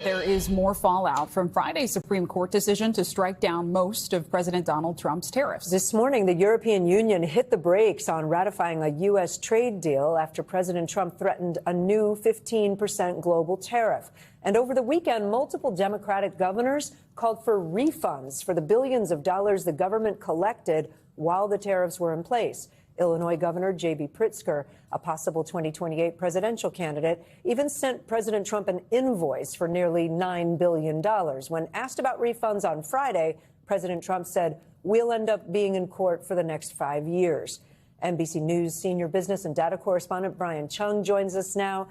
There is more fallout from Friday's Supreme Court decision to strike down most of President Donald Trump's tariffs. This morning, the European Union hit the brakes on ratifying a U.S. trade deal after President Trump threatened a new 15% global tariff. And over the weekend, multiple Democratic governors called for refunds for the billions of dollars the government collected while the tariffs were in place. Illinois Governor J.B. Pritzker, a possible 2028 presidential candidate, even sent President Trump an invoice for nearly $9 billion. When asked about refunds on Friday, President Trump said, "We'll end up being in court for the next 5 years." NBC News senior business and data correspondent Brian Cheung joins us now.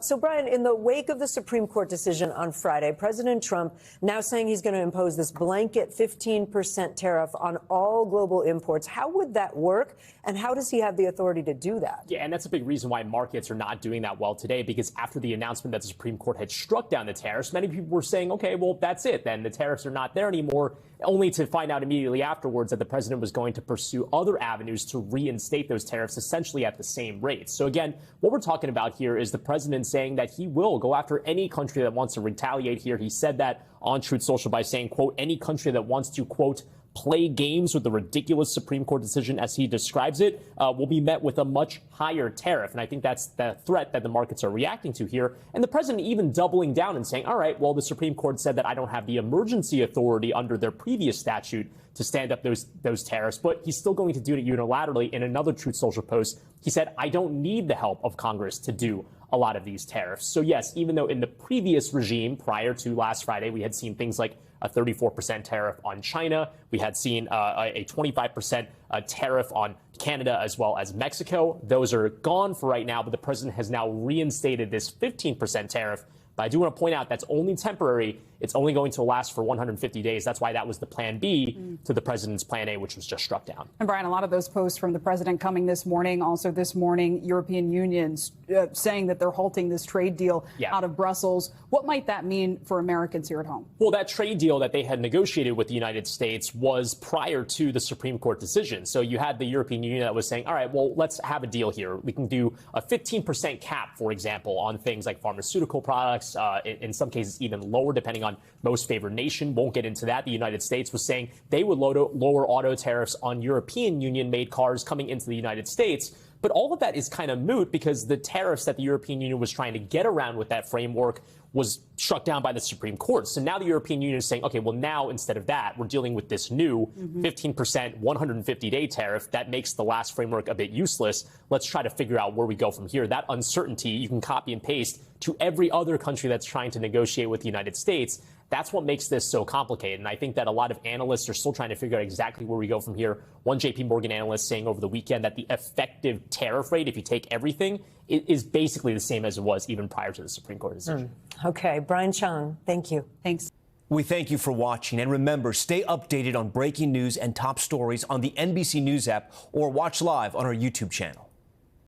So, Brian, in the wake of the Supreme Court decision on Friday, President Trump now saying he's going to impose this blanket 15% tariff on all global imports. How would that work? And how does he have the authority to do that? Yeah, and that's a big reason why markets are not doing that well today, because after the announcement that the Supreme Court had struck down the tariffs, many people were saying, OK, well, that's it. Then the tariffs are not there anymore, only to find out immediately afterwards that the president was going to pursue other avenues to reinstate those tariffs essentially at the same rates. So, again, what we're talking about here is the president saying that he will go after any country that wants to retaliate here. He said that on Truth Social by saying, quote, any country that wants to, quote, play games with the ridiculous Supreme Court decision, as he describes it, will be met with a much higher tariff. And I think that's the threat that the markets are reacting to here. And the president even doubling down and saying, all right, well, the Supreme Court said that I don't have the emergency authority under their previous statute to stand up those tariffs, but he's still going to do it unilaterally. In another Truth Social post, he said, I don't need the help of Congress to do a lot of these tariffs. So, yes, even though in the previous regime prior to last Friday, we had seen things like a 34% tariff on China. We had seen a 25% tariff on Canada as well as Mexico. Those are gone for right now, but the president has now reinstated this 15% tariff. But I do want to point out that's only temporary. It's only going to last for 150 days. That's why that was the plan B to the president's plan A, which was just struck down. And Brian, a lot of those posts from the president coming this morning. Also this morning, European unions saying that they're halting this trade deal out of Brussels. What might that mean for Americans here at home? Well, that trade deal that they had negotiated with the United States was prior to the Supreme Court decision. So you had the European Union that was saying, all right, well, let's have a deal here. We can do a 15% cap, for example, on things like pharmaceutical products, in some cases even lower, depending on most favored nation. Won't get into that. The United States was saying they would lower auto tariffs on European Union-made cars coming into the United States. But all of that is kind of moot because the tariffs that the European Union was trying to get around with that framework was struck down by the Supreme Court. So now the European Union is saying, OK, well, now instead of that, we're dealing with this new 15% 150-day tariff that makes the last framework a bit useless. Let's try to figure out where we go from here. That uncertainty you can copy and paste to every other country that's trying to negotiate with the United States. That's what makes this so complicated. And I think that a lot of analysts are still trying to figure out exactly where we go from here. One JP Morgan analyst saying over the weekend that the effective tariff rate, if you take everything, is basically the same as it was even prior to the Supreme Court decision. Okay. Brian Cheung, thank you. Thanks. We thank you for watching. And remember, stay updated on breaking news and top stories on the NBC News app or watch live on our YouTube channel.